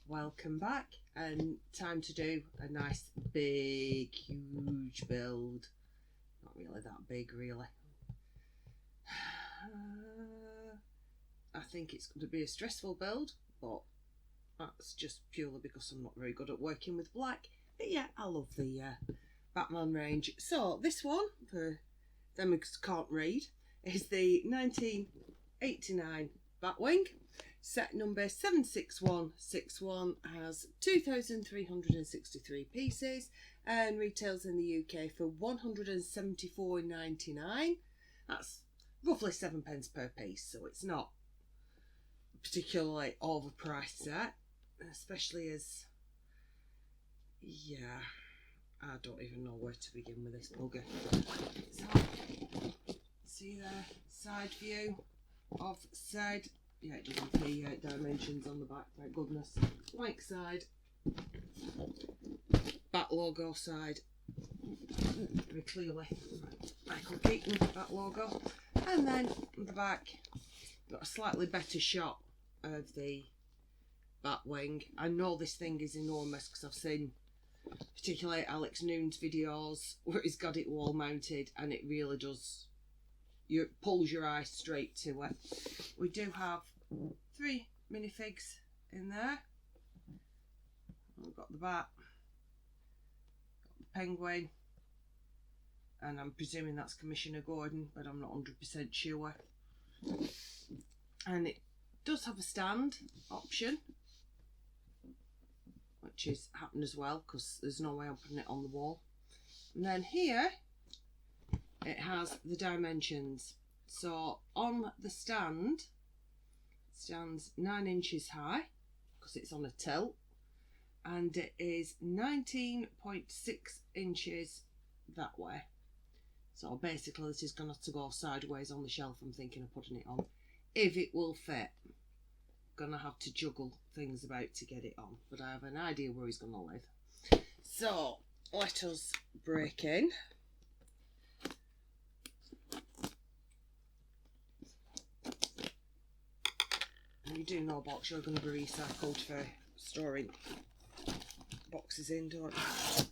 welcome back, and time to do a nice big huge build. Not really that big really. I think it's going to be a stressful build, but that's just purely because I'm not very good at working with black. But yeah, I love the Batman range. So this one, for them who can't read, is the 1989 Batwing. Set number 76161, has 2,363 pieces and retails in the UK for £174.99. That's roughly 7p per piece, so it's not a particularly overpriced set, especially as, yeah, I don't even know where to begin with this bugger. So, see there, side view of said. Yeah, it doesn't see dimensions on the back, thank goodness. Blank side, Bat logo side, very clearly Michael Keaton Bat logo, and then on the back got a slightly better shot of the Batwing. I know this thing is enormous because I've seen particularly Alex Noon's videos where he's got it wall mounted, and it really does, you pulls your eye straight to it. We do have 3 minifigs in there. We've got the bat, got the penguin, and I'm presuming that's Commissioner Gordon, but I'm not 100% sure. And it does have a stand option, which is happened as well because there's no way I'm putting it on the wall. And then here it has the dimensions. So on the stand, it stands 9 inches high because it's on a tilt, and it is 19.6 inches that way. So basically this is going to have to go sideways on the shelf I'm thinking of putting it on. If it will fit, gonna have to juggle things about to get it on, but I have an idea where he's gonna live. So let us break in. And you do know box you're going to be recycled for storing boxes in, don't you?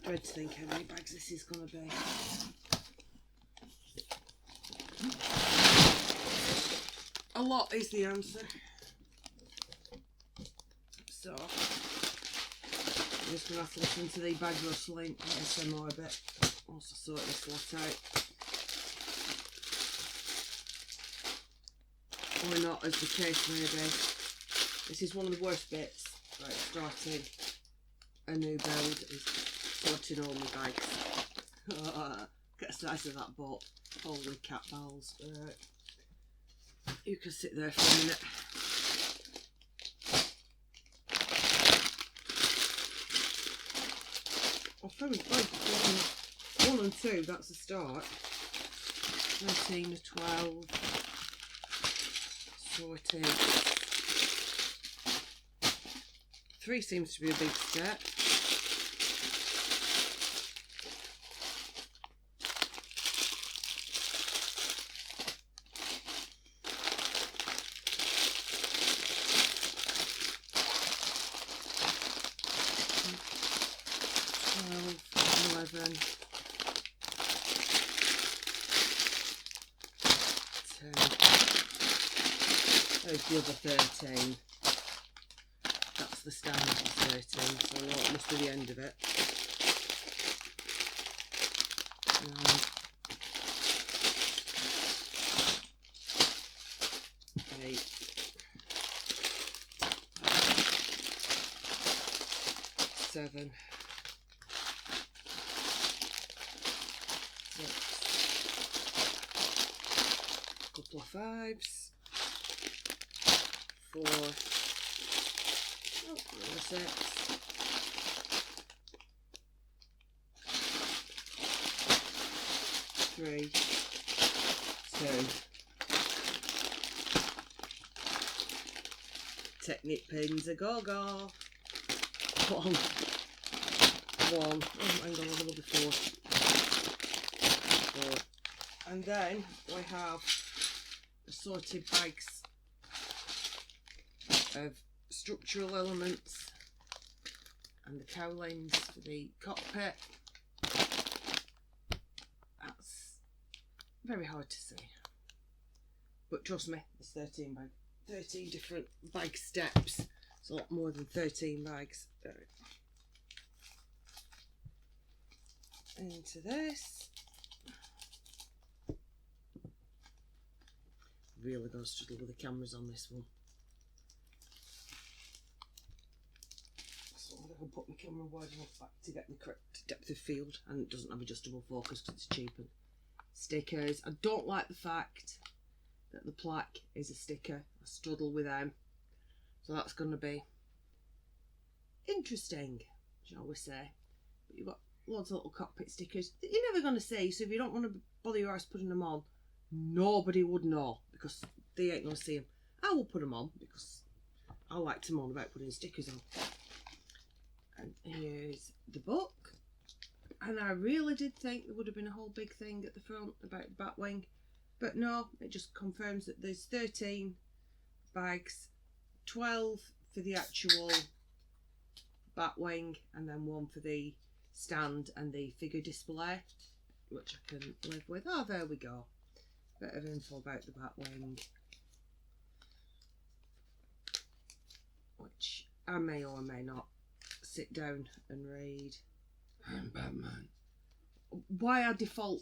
Dread to think how many bags this is going to be. A lot is the answer. So I'm just going to have to listen to the bag rustling ASMR a bit whilst I sort this lot out. Or not, as the case may be. This is one of the worst bits about starting a new build, is sorting all my bags. Get the size of that boat. Holy cat balls. You can sit there for a minute. I found 1 and 2, that's a start. 13 to 12. Sorted. 3 seems to be a big step. There's the other 13. That's the standard 13, so I know it must be the end of it. 9, 8, 7, 6, couple of 5s. 4, another 6, 3, 2. Technic pins a go-go. 1. Oh, hang on, another 4. 4. And then we have assorted bags of structural elements and the cowlings for the cockpit. That's very hard to see, but trust me, there's 13 different bag steps. It's a lot more than 13 bags. Into this. Really got to struggle with the cameras on this one. So I'm going to put my camera wide enough back to get the correct depth of field, and it doesn't have adjustable focus because it's cheap. And stickers. I don't like the fact that the plaque is a sticker. I struggle with them. So that's going to be interesting, shall we say. But you've got loads of little cockpit stickers that you're never going to see, so if you don't want to bother your ass putting them on, nobody would know because they ain't going to see them. I will put them on because I like to moan about putting stickers on. And here's the book. And I really did think there would have been a whole big thing at the front about Batwing, but no, it just confirms that there's 13 bags, 12 for the actual Batwing, and then 1 for the stand and the figure display, which I can live with. Oh, there we go. Bit of info about the Batwing, which I may or may not sit down and read. I'm Batman. Why I default...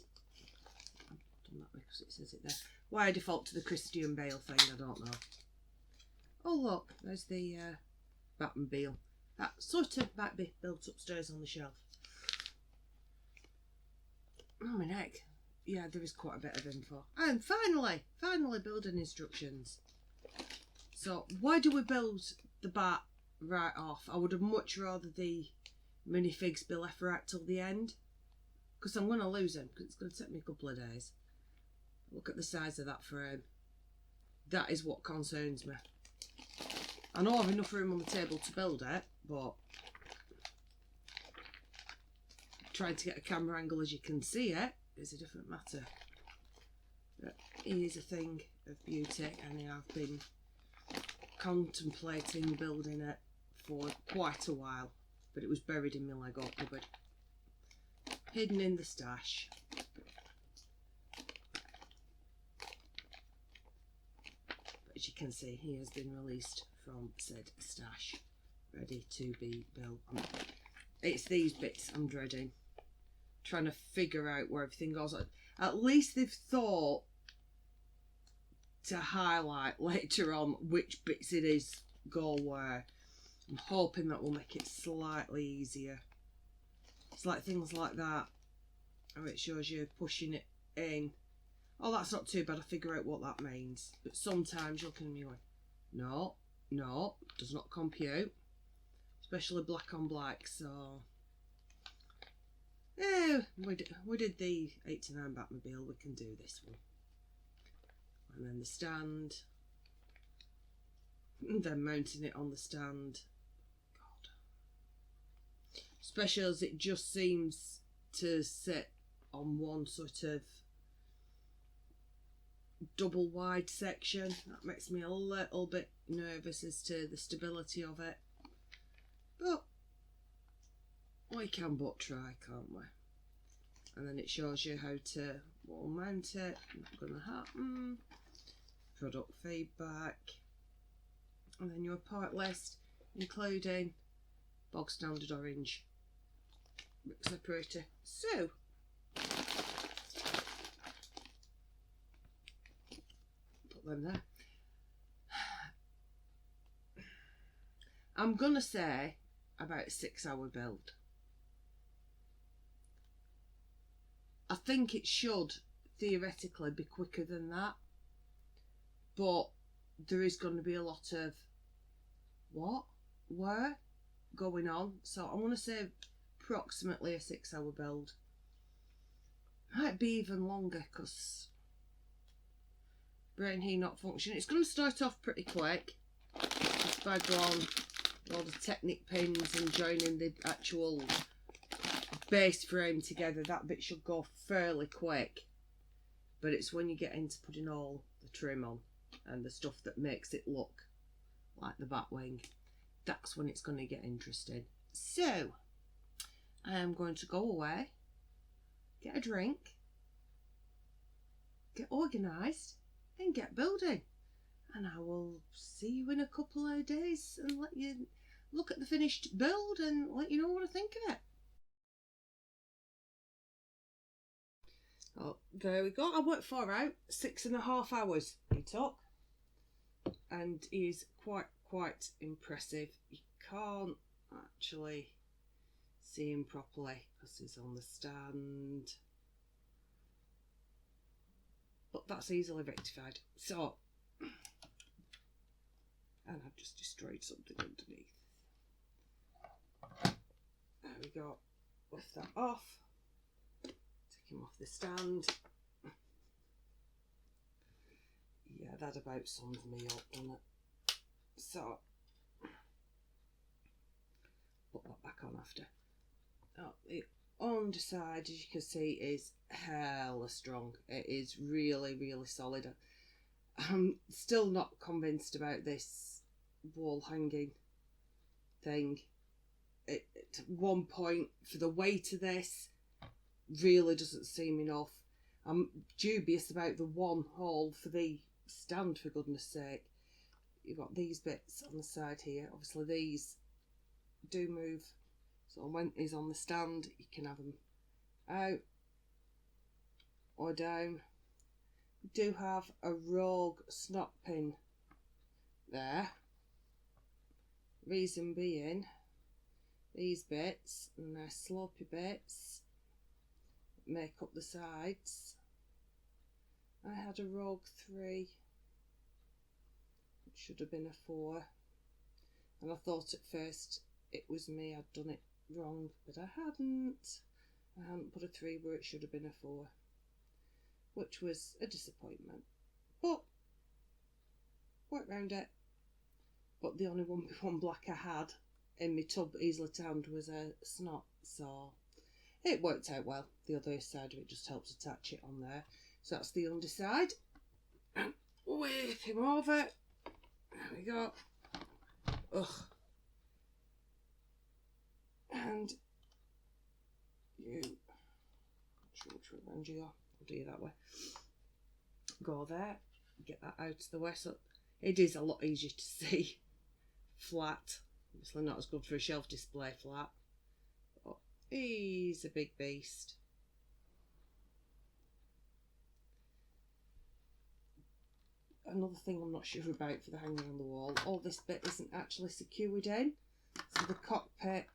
I've done that because it says it there. Why I default to the Christian Bale thing, I don't know. Oh look, there's the Batmobile. That sort of might be built upstairs on the shelf. Oh, my neck. Yeah, there is quite a bit of info. And finally building instructions. So, why do we build the Bat right off? I would have much rather the minifigs be left right till the end. Because I'm going to lose them, because it's going to take me a couple of days. Look at the size of that frame. That is what concerns me. I know I have enough room on the table to build it, but trying to get a camera angle as you can see it is a different matter. But it is a thing of beauty, and I've been contemplating building it for quite a while, but it was buried in my Lego cupboard, hidden in the stash. But as you can see, he has been released from said stash, ready to be built. It's these bits I'm dreading, trying to figure out where everything goes. At least they've thought to highlight later on which bits it is go where. I'm hoping that will make it slightly easier. It's like things like that, where it shows you pushing it in. Oh, that's not too bad. I figure out what that means. But sometimes you're looking at me going, no, does not compute. Especially black on black, so... Yeah, we did the 89 Batmobile, we can do this one. And then the stand. And then mounting it on the stand. God. Especially as it just seems to sit on one sort of double wide section. That makes me a little bit nervous as to the stability of it. But we can but try, can't we? And then it shows you how to wall mount it. Not going to happen. Product feedback. And then your part list, including bog standard orange separator. So, put them there. I'm going to say about a 6-hour build. I think it should theoretically be quicker than that, but there is going to be a lot of where going on, so I'm going to say approximately a 6-hour build. Might be even longer because brain here not functioning. It's going to start off pretty quick just by going all the Technic pins and joining the actual base frame together. That bit should go fairly quick, but it's when you get into putting all the trim on and the stuff that makes it look like the Batwing, that's when it's going to get interesting. So I am going to go away, get a drink, get organised and get building, and I will see you in a couple of days and let you look at the finished build and let you know what I think of it. Oh, there we go. I worked far out, 6.5 hours he took, and he's quite impressive. You can't actually see him properly because he's on the stand, but that's easily rectified. So, and I've just destroyed something underneath. There we go. Lift that off. Take him off the stand. Yeah, that about sums me up, doesn't it? So, put that back on after. Oh, the underside, as you can see, is hella strong. It is really, really solid. I'm still not convinced about this wall hanging thing. At one point, for the weight of this, really doesn't seem enough. I'm dubious about the one hole for the stand, for goodness sake. You've got these bits on the side here. Obviously these do move, so when he's on the stand you can have them out or down. You do have a rogue snot pin there. Reason being, these bits and their slopey bits make up the sides. I had a rogue 3, it should have been a 4, and I thought at first it was me, I'd done it wrong, but I hadn't put a 3 where it should have been a 4, which was a disappointment, but worked round it. But the only one black I had in my tub easily tanned was a snot, so it worked out well. The other side of it just helps attach it on there. So that's the underside. And whip him over. There we go. Ugh. And you, not sure which way around you go. I'll do you that way. Go there. Get that out of the way. So it is a lot easier to see flat. Obviously not as good for a shelf display flat. But he's a big beast. Another thing I'm not sure about for the hanging on the wall, all this bit isn't actually secured in. So the cockpit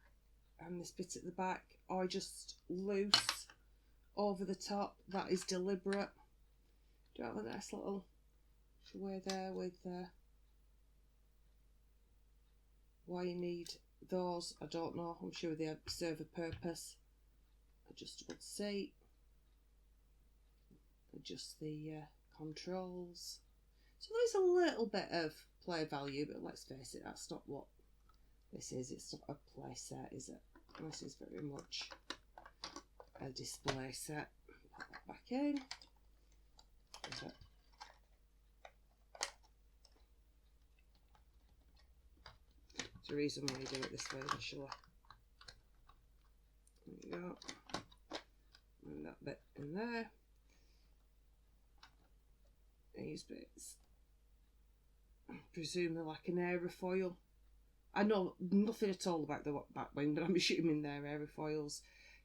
and this bit at the back are just loose over the top. That is deliberate. Do you have a nice little way there with why you need those? I don't know. I'm sure they serve a purpose. Adjustable seat. Adjust the controls. So there's a little bit of play value, but let's face it, that's not what this is. It's not a play set, is it? This is very much a display set. Put that back in. Is it? There's a reason why you do it this way, initially. There you go. And that bit in there. These bits, I presume they're like an aerofoil. I know nothing at all about the Batwing, but I'm assuming they're aerofoils.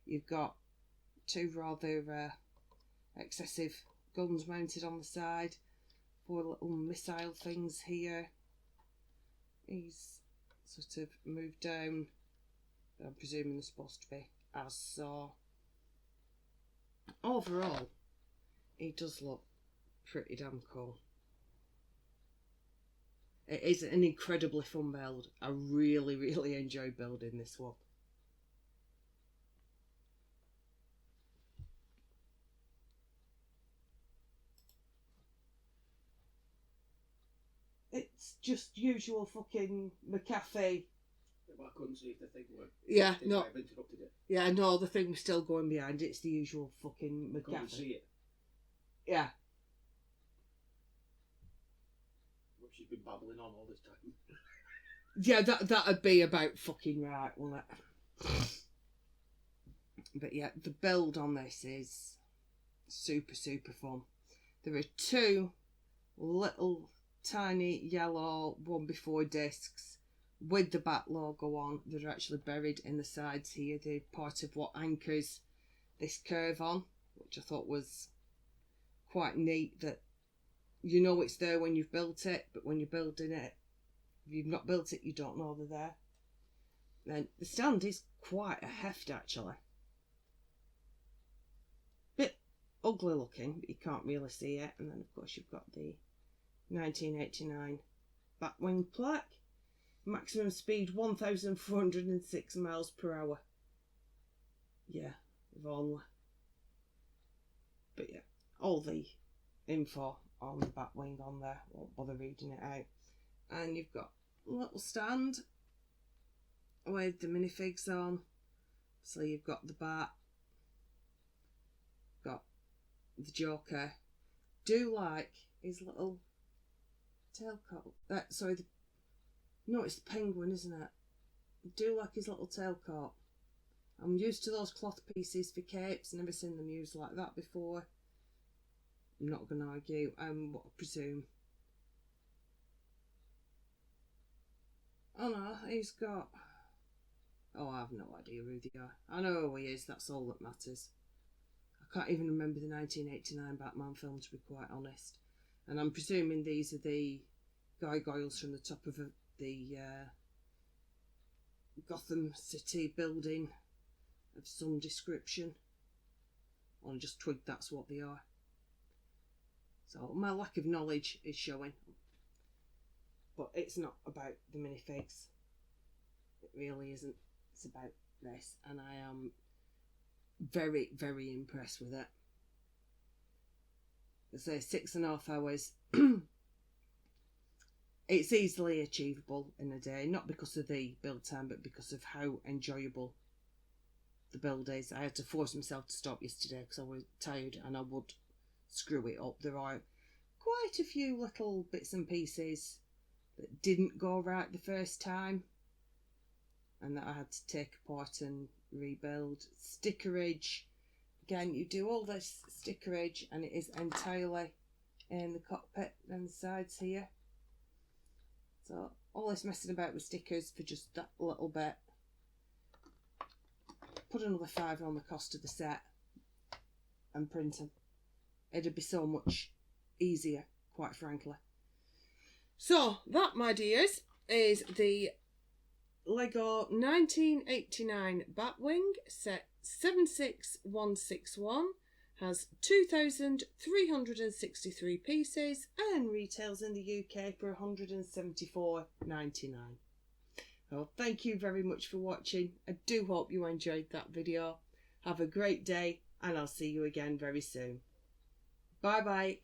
You've got 2 rather excessive guns mounted on the side, 4 little missile things here. He's sort of moved down, but I'm presuming they're supposed to be as so. Overall, he does look pretty damn cool. It is an incredibly fun build. I really, really enjoy building this one. It's just usual fucking McAfee. Yeah, but I couldn't see if the thing worked. Yeah, It no. might have interrupted it. Yeah, no, the thing was still going behind. It's the usual fucking I couldn't McAfee. see it. Yeah. She's been babbling on all this time. Yeah, that'd be about fucking right, wouldn't it? But yeah, the build on this is super, super fun. There are two little tiny yellow 1x4 discs with the Bat logo on that are actually buried in the sides here. They're part of what anchors this curve on, which I thought was quite neat, that you know it's there when you've built it, but when you're building it, if you've not built it, you don't know they're there. Then the stand is quite a heft actually. Bit ugly looking, but you can't really see it. And then of course you've got the 1989 Batwing plaque. Maximum speed 1,406 miles per hour. Yeah, if only. But yeah, all the info on the Batwing on there, won't bother reading it out. And you've got a little stand with the minifigs on. So you've got the Bat, got the Joker. Do like his little tailcoat. No, it's the Penguin, isn't it? Do like his little tailcoat. I'm used to those cloth pieces for capes. Never seen them used like that before. I'm not going to argue. What I presume. Oh no, he's got... Oh, I have no idea who they are. I know who he is, that's all that matters. I can't even remember the 1989 Batman film, to be quite honest. And I'm presuming these are the gargoyles from the top of the Gotham City building of some description. I just twigged that's what they are. So my lack of knowledge is showing. But it's not about the minifigs. It really isn't. It's about this. And I am very, very impressed with it. I say 6.5 hours. It's easily achievable in a day, not because of the build time, but because of how enjoyable the build is. I had to force myself to stop yesterday because I was tired and I would screw it up. There are quite a few little bits and pieces that didn't go right the first time and that I had to take apart and rebuild. Stickerage, again, you do all this stickerage and it is entirely in the cockpit and the sides here. So all this messing about with stickers for just that little bit. Put another £5 on the cost of the set and print them. It'd be so much easier, quite frankly. So that, my dears, is the Lego 1989 Batwing set 76161. Has 2,363 pieces and retails in the UK for $174.99. Well, thank you very much for watching. I do hope you enjoyed that video. Have a great day and I'll see you again very soon. Bye bye.